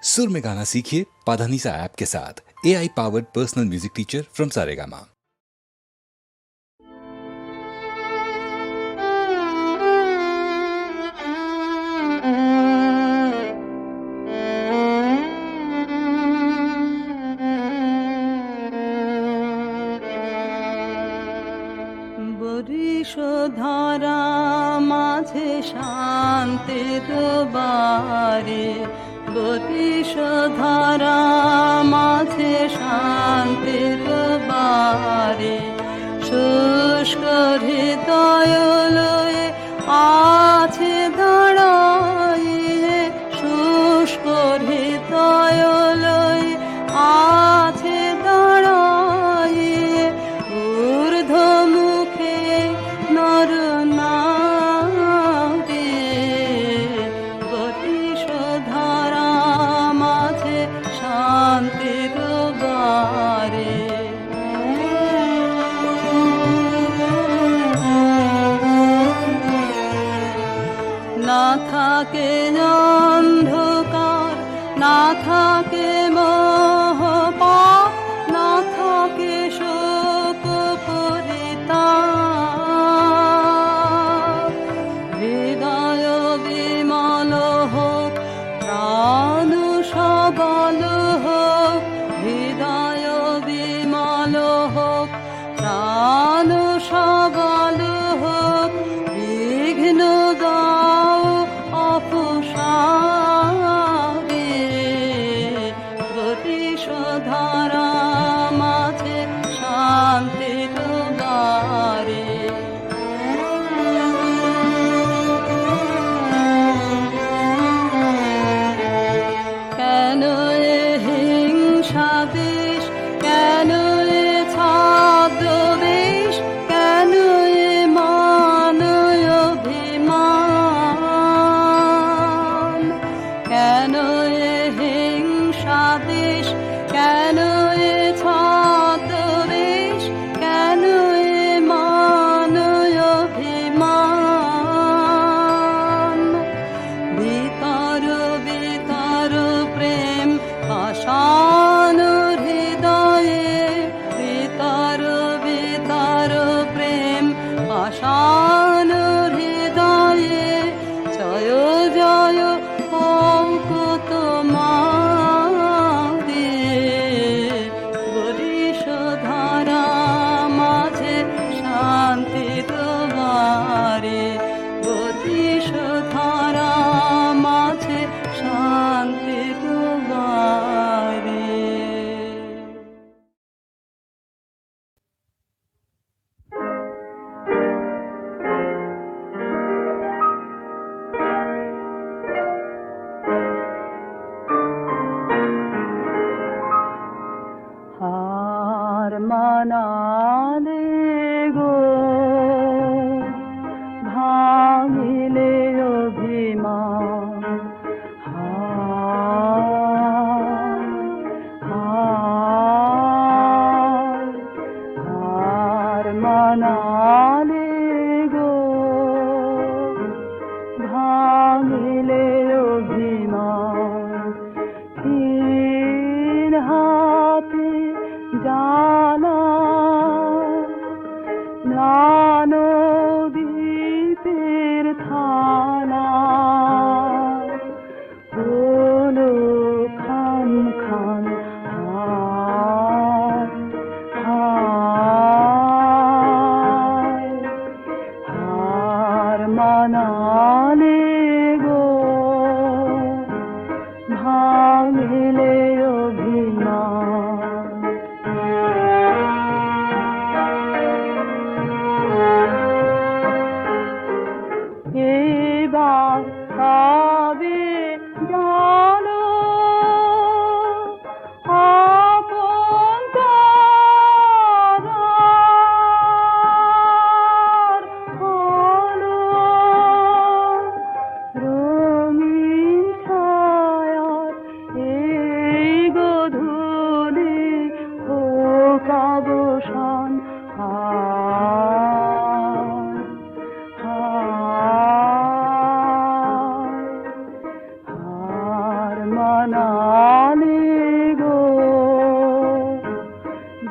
सुर में गाना सीखिए पाधानीसा ऐप के साथ। AI powered personal music teacher from Saregama. বরিশধারা মাঝে শান্তির বারে, বরিশধারা মাঝে শান্তির বারে, শুষ্ক হৃদয় লয়ে আছে দাঁড়ায়ে, শুষ্ক হৃদয় লয়ে আছে দাঁড়ায়ে, ঊর্ধ্ব মুখে নর নারী, বরিশধারা মাঝে শান্তির বারে। না থাকে অন্ধকার, না থাকে মোহ পাপ, না থাকে শোক পরিতাপ, হৃদয় বিমল হোক, প্রাণ সবল হোক, হৃদয় বিমল হোক, প্রাণ সবল হোক, বিঘ্ন দাও অপসারে, বরিশধারা মাঝে শান্তির বারে। কেন এ হিংসা দেশ, কেন এ ছদ্মবেশ, কেন এ মান অভিমান, কেন এ হিংসা দেশ, কেন এ ছদ্মবেশ, কেন এ মান অভিমান, ভিতর ভিতর প্রেম পাষাণ হৃদয়ে, ভিতর ভিতর প্রেম পাষাণ হৃদয়ে, জয় জয় হোক তোমারে, বরিশধারা মাঝে শান্তির বারে, বরিশধারা মাঝে শান্তির বারে। হার মানালে গো, ভাঙিলে অভিমান, হার হার হার মানালে গো, ভাঙিলে অভিমান, তিন হাতে জানা ম্লান দ্বীপের থানা, হলো খান খান হার হার হার মানালে গো, ভাঙিলে অভিমান। মানালে গো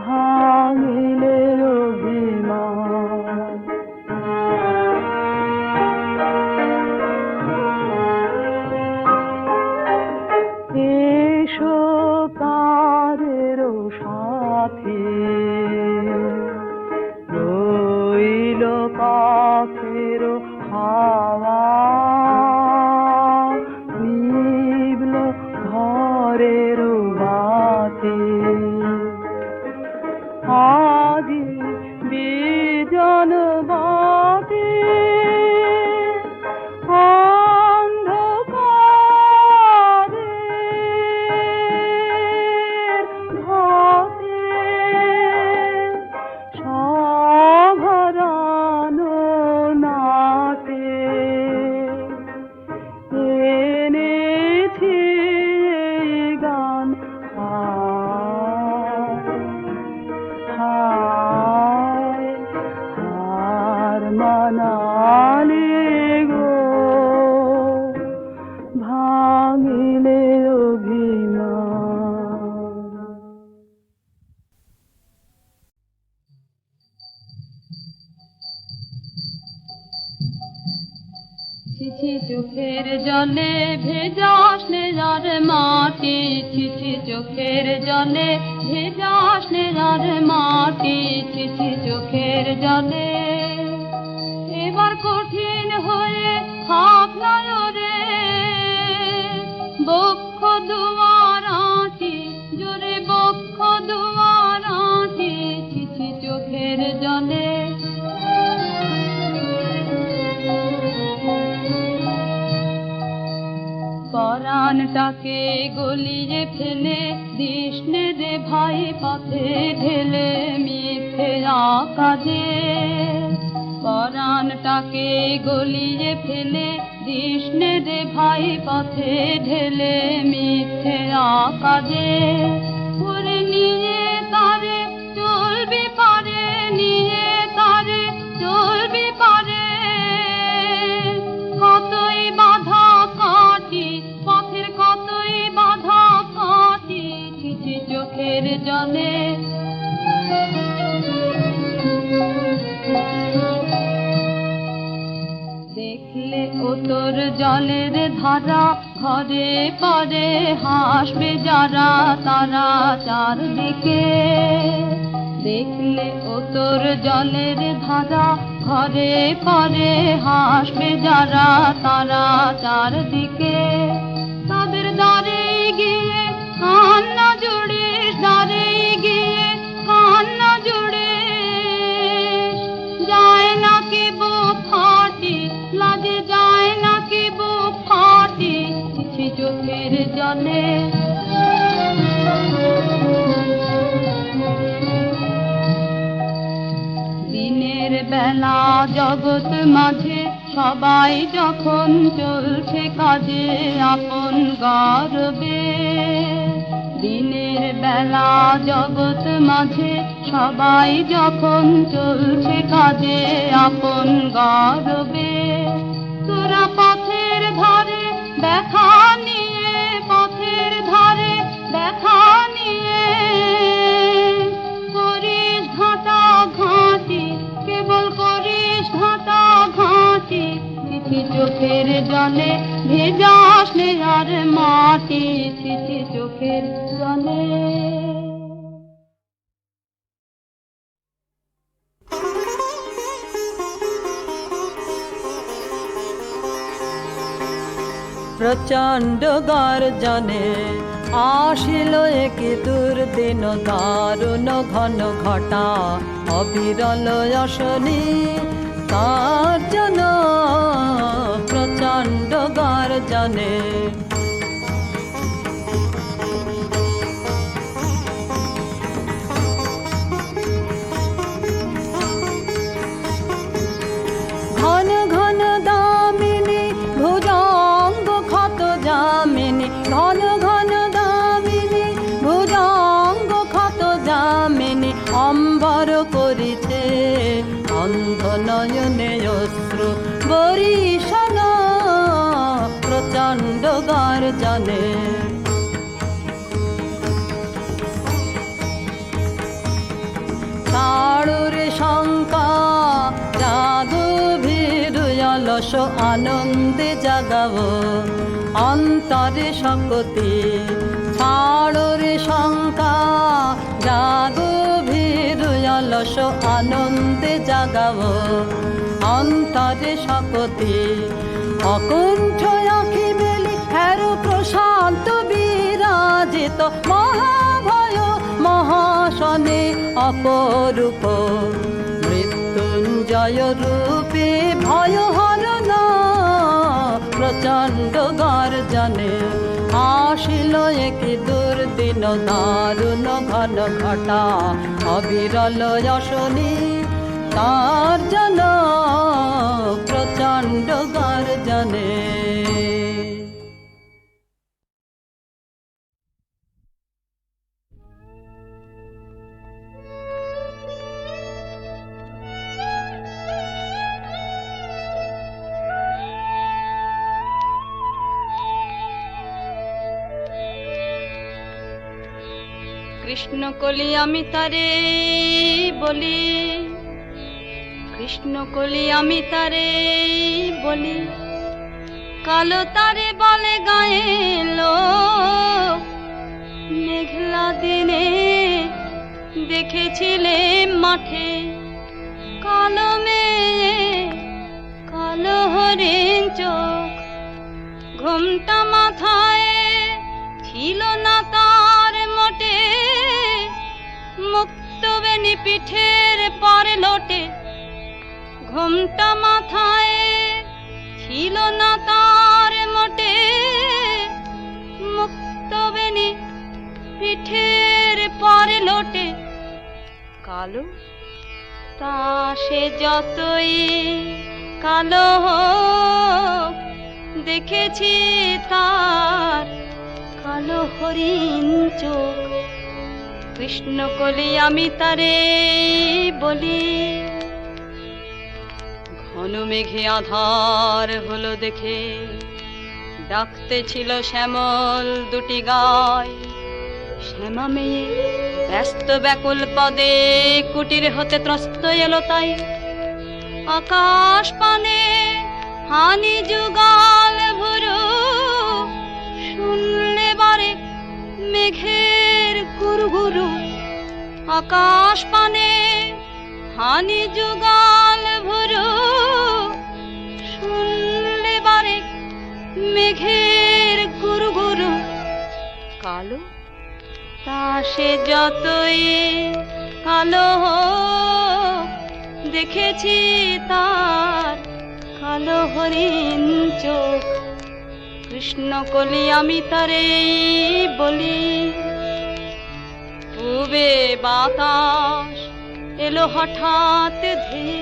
ভাঙিলে অভিমান এসো পারের সাথে রইল পথের হাওয়া নিভল ঘরের বাতি আজি বিজন বাতি মানালে গো ভাঙিলে অভিমান ছিছি চোখের জলে ভেজাস নেজার মাটি ছিছি চোখের জলে ভেজাস নেজার মাটি ছিছি চোখের জলে এবার কঠিন হয়ে হাত নয়রে বক্ষ দুয়ার আঁটি জোরে বক্ষ দুয়ার আঁটি ছিছি চোখের জলে পরাণটাকে গলিয়ে ফেলে দিসনে রে ভাই পথে ঢেলে মিথ্যে কাজে পরাণটাকে গলিয়ে ফেলে দিসনে রে ভাই পথে ঢেলে মিথ্যে কাজে ওরে নিয়ে তারে চলবি পারে নিয়ে তারে চলবি পারে কতই বাধা কাটি পথের কতই বাধা কাটি ছিছি চোখের জলে দেখলে ও তোর জলের ধারা ঘরে পরে হাসবে যারা তারা চারদিকে দেখলে ও তোর জলের ধারা ঘরে পরে হাসবে যারা তারা চারদিকে তাদের দ্বারে গিয়ে কান্না জুড়িস দ্বারে গিয়ে কান্না জুড়িস যায় না কি বুক ফাটি লাজে যায় না কি বুক ফাটি ছিছি চোখের জলে দিনের বেলা জগৎ মাঝে সবাই যখন চলছে কাজে আপন গর্বে দিনের বেলা জগৎ মাঝে সবাই যখন চলছে কাজে আপন গর্বে তোরা পথের ধারে দেখা নিয়ে পথের ধারে দেখা নিয়ে করিস ঘাটা ঘাঁটি কেবল করিস ঘাটা ঘাঁটি ছিছি চোখের জলে ভেজাস নেহার মাটি ছিছি চোখের জলে প্রচণ্ড গর্জনে আসিল এক দুর্দিন দারুণ ঘন ঘটা অবিরল অশনি তার জন প্রচণ্ড গর্জনে ঘন ঘন দামিনী ভুজঙ্গ ক্ষত যামিনী ঘন ঘন দামিনী ভুজঙ্গ ক্ষত যামিনী অম্বর করিতে অন্ধ নয়নে অশ্রু বরিশান প্রচণ্ড গর্জনে অলস আনন্দে জাগাবো অন্তরে শক্তি ছাড়ো রে শঙ্কা জাগো ভীরু অলস আনন্দে জাগাবো অন্তরে শক্তি অকুণ্ঠ আঁখি মেলি হেরো প্রশান্ত বিরাজিত মহাভয় মহাশনে অপরূপ মৃত্যুঞ্জয় রূপে ভয় হরণ প্রচণ্ড গর্জনে আসিল একই দুর্দিন দারুণ ঘন ঘটা অবিরল যশনী তার জন প্রচণ্ড গর্জনে। কৃষ্ণ কলি আমি তারে বলি, কৃষ্ণ কলি আমি তারে বলি, কালো তারে বলে গায়ে লোক। মেঘলা দিনে দেখেছিলে মাঠে কালো মেয়ে কালো হরিণ চোখ। ঘুমটা মাথায় ছিল না তার মোটে, মুক্ত বেনি পিঠের পরে লোটে। ঘুমটা মাথায় ছিল না তার মোটে, মুক্ত বেনি পিঠের পরে লোটে। কালো তা সে যতই কালো হোক, দেখেছি তার কালো হরিণ চোখ। কৃষ্ণ কলি আমি তারে বলি। ঘন মেঘে আধার হলো দেখে ডাকতে ছিল শ্যামল দুটি গায়। শ্যামা মেয়ে ব্যস্ত ব্যাকুল পদে কুটির হতে ত্রস্ত এলো তাই। আকাশ পানে হানি যুগাল ভুরু, শুনলে বারে মেঘের গুরু গুরু। আকাশ পানে হানি যুগাল ভুরু, শুনলে বারে মেঘের গুরু গুরু। কালো তা সে যতই কালো হোক, দেখেছি তার কালো হরিণ চোখ। কৃষ্ণ কলি আমি তারে বলি। পূবে বাতাস এলো হঠাৎ ধেয়ে,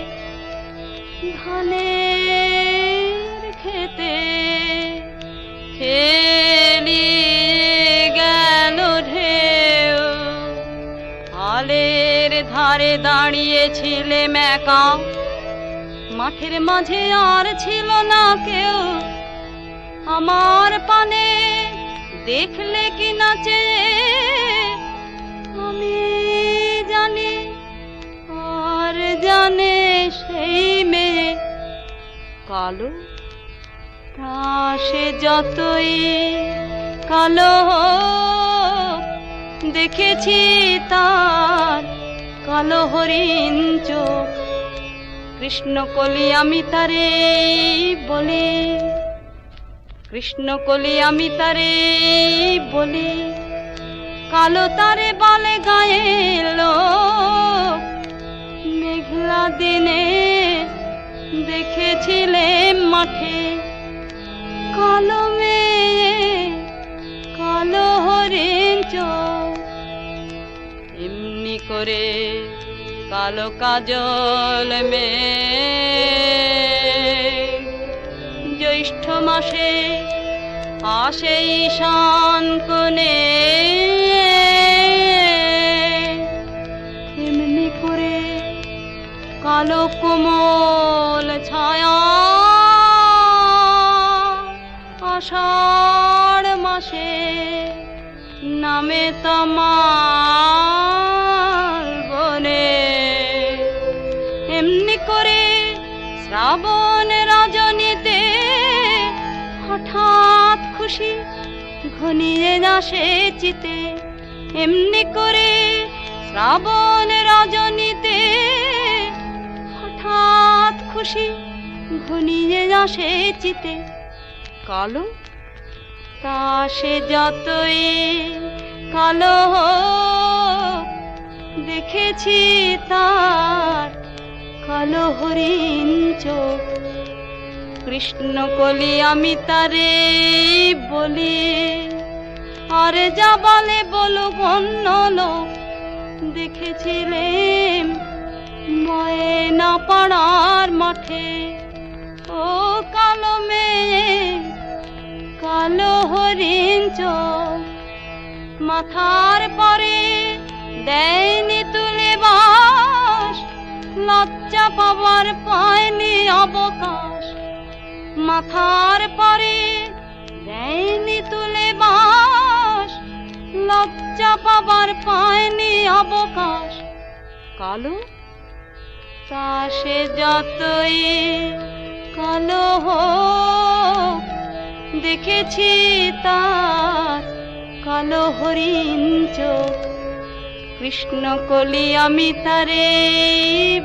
ধানের খেতে খেলি গেল ঢেউ। আলের ধারে দাঁড়িয়েছিলে মেকা, মাঠের মাঝে আর ছিল না কেউ। আমার পানে দেখলে কি নাচে, আমি জানি আর জানে সেই মেয়ে। কালো তা সে যতই কালো হোক, দেখেছি তার কালো হরিণ চোখ। কৃষ্ণ কলি আমি তারে বলি। কৃষ্ণ কলি আমি তারে বলি। কালো তারে বলে গায়ে লোক। মেঘলা দিনে দেখেছিলে মাঠে কালো মেয়ে কালো হরিণ চোখ। এমনি করে কালো কাজল মেয়ে জ্যৈষ্ঠ মাসে আসে ঈশান কোণে। এমনি করে কালো কোমল ছায়া আষাঢ় মাসে নামে তমাল বনে। এমনি করে শ্রাবণ রজনী ঘনিয়ে আসে চিতে, এমনি করে শ্রাবণ রজনীতে হঠাৎ খুশি ঘনিয়ে আসে চিতে। কালো তা সে যতই কালো হোক, দেখেছি তার কালো হরিণ চোখ। কৃষ্ণ কলি আমি তারে বলি, আর যা বলে বলুক অন্য লোক। দেখেছিলেন ময়না পাড়ার মাঠে, ও কালো মেয়ে কালো হরিণ চোখ। মাথার পরে দেয়নি তুলে বাস, লজ্জা পাবার পায়নি অবকাশ। মাথার পরে দেয়নি তুলে বাস, লজ্জা পাবার পায়নি অবকাশ। কালো তা সে যতই কালো হোক, দেখেছি তার কালো হরিণ চোখ। কৃষ্ণ কলি আমি তারে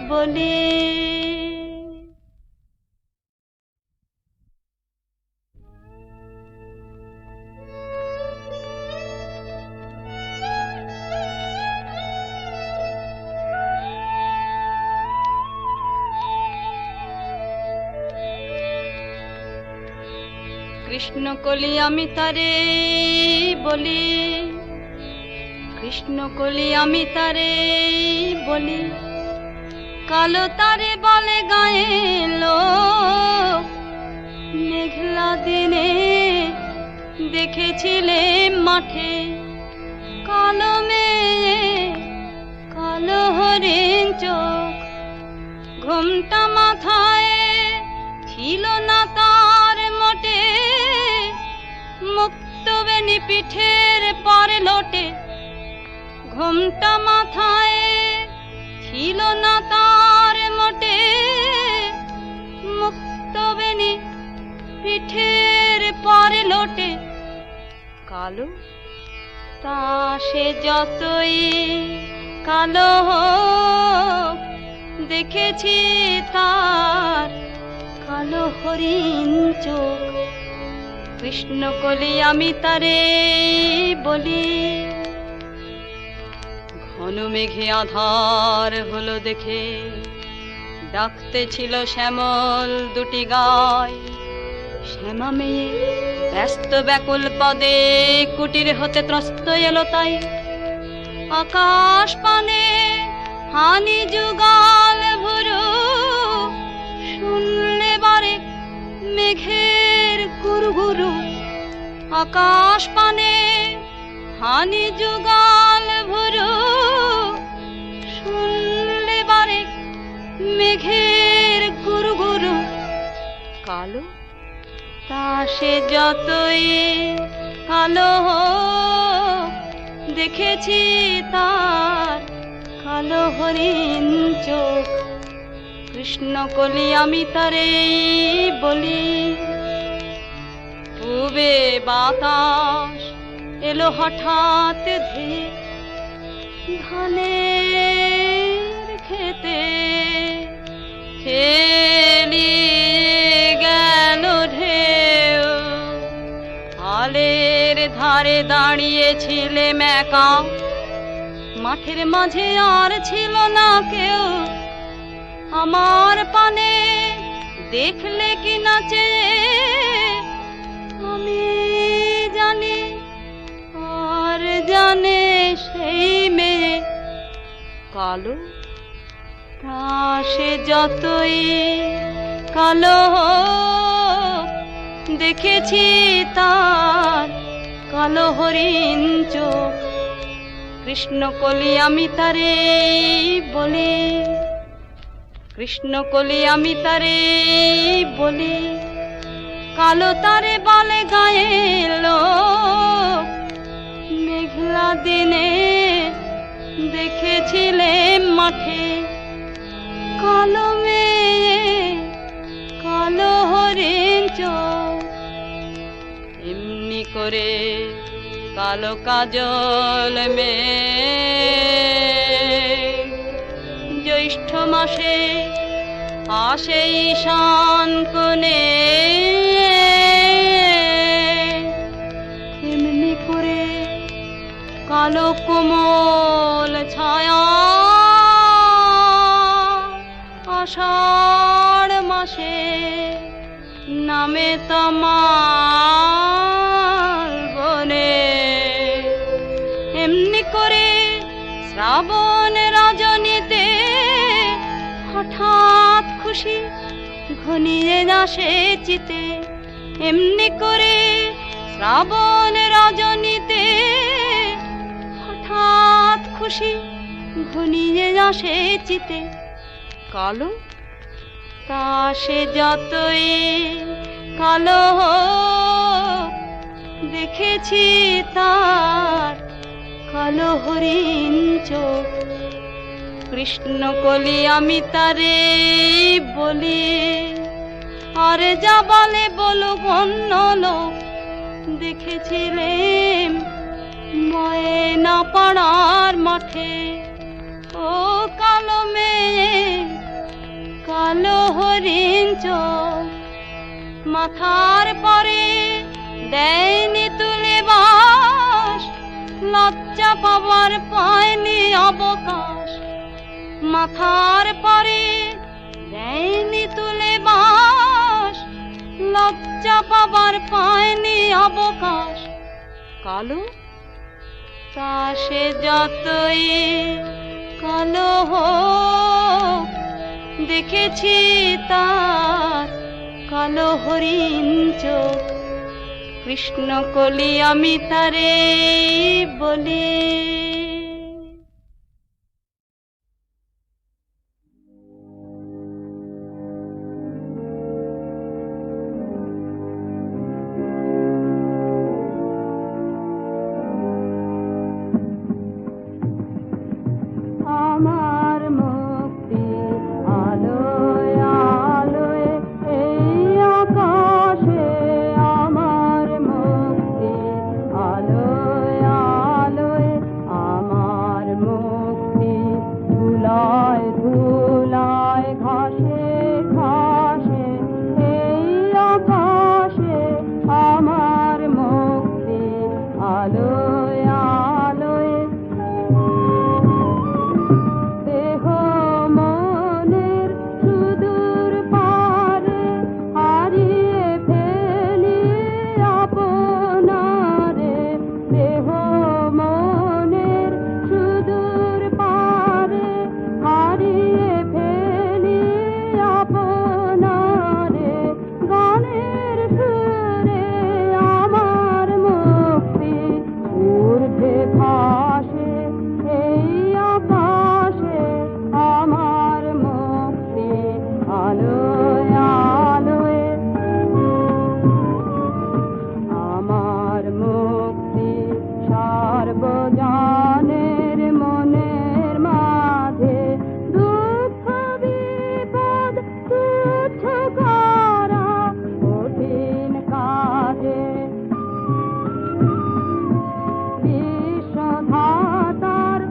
বলি। কৃষ্ণ কলি আমি তারে বলি, কৃষ্ণ কলি আমি তারে বলি। কালো তারে বলে গায়ে লোক, মেঘলা দিনে দেখেছিলে মাঠে। কালো মেয়ে কালো হরিণ চোখ, ঘুমটা মাথায় ছিল না তার মোটে। মুক্ত বেনি পিঠের পরে লোটে, ঘুমটা মাথায় ছিল না তার মোটে। মুক্ত বেনি পিঠের পরে লোটে। কালো তা সে যতই কালো হোক, দেখেছি তার কালো হরিণ চোখ। কৃষ্ণ কলি আমি তারে বলি। ঘন মেঘে আধার হলো দেখে, ডাকতে ছিল শ্যামল দুটি গায়। শ্যামা মেয়ে ব্যস্ত ব্যাকুল পদে কুটির হতে ত্রস্ত এলো তাই। আকাশ পানে হানি যুগাল ভুরু, শুনলে বারে মেঘের গুরুগুরু। আকাশ পানে হানি যুগাল ভুরু, শুনলে বারে মেঘের গুরুগুরু। কালো তা সে যতই কালো হোক, দেখেছি তার কালো হরিণ চোখ। কৃষ্ণ কলি আমি তারে বলি। পূবে বাতাস এলো হঠাৎ ধেয়ে, ধানের খেতে খেলিয়ে গেল ঢেউ। আলের ধারে দাঁড়িয়েছিলে একা, মাঠের মাঝে আর ছিল না কেউ। আমার পানে দেখলে কি নাচে, আমি জানি আর জানে সেই মেয়ে। কালো তা সে যতই কালো হোক, দেখেছি তার কালো হরিণ চোখ। কৃষ্ণ কলি আমি তারে বলি, কৃষ্ণ কলি আমি তারে বলি। কালো তারে বলে গায়ে লোক, মেঘলা দিনে দেখেছিলে মাঠে। কালো মেয়ে কালো হরিণ চোখ, এমনি করে কালো কাজল মেঘ জ্যৈষ্ঠ মাসে আসে ঈশান কোণে, এমনি করে কালো কোমল ছায়া আষাঢ় মাসে নামে তমাল বনে। এমনি করে শ্রাবণ রজনীতে হঠাৎ খুশি ঘনিয়ে আসে চিতে। এমনি করে শ্রাবণ রজনীতে হঠাৎ খুশি ঘনিয়ে আসে চিতে। কালো তা সে যতই কালো হোক, দেখেছি তার কালো হরিণ চোখ। কৃষ্ণ কলি আমি তারে বলি, আর যা বলে বলো অন্য লোক। দেখেছিলেন ময়না পাড়ার মাঠে, ও কালো মেয়ে কালো হরিণ চোখ। মাথার পরে দেয়নি তুলে বাস, লজ্জা পাবার পায়নি অবকাশ। মাথার পরে দেয়নি তুলে বাস, লজ্জা পাবার পায়নি অবকাশ। কালো তা সে যতই কালো হোক, দেখেছি তার কালো হরিণ চোখ। কৃষ্ণ কলি আমি তারে বলি। আমার মুক্তি আলোয় আলোয় এই আকাশে, আমার মুক্তি আলোয় আলোয়, আমার মুক্তি ধুলায় ধুলায় ঘাসে ঘাসে এই আকাশে, আমার মুক্তি আলোয় আলোয়। দেহ মনের সুদূর পারে হারিয়ে ফেলি আপনারে, দেহ মনের সুদূর পারে হারিয়ে ফেলি আপনারে। গানের সুরে আমার মুক্তি ঊর্ধ্বে ভাসে এই আকাশে, আমার মুক্তি আলোয় আলোয়। আমার মুক্তি সার্বজনের মনের মাঝে, দুঃখ বিপদ তুচ্ছ করা কঠিন কাজে। বিশ্বধাতার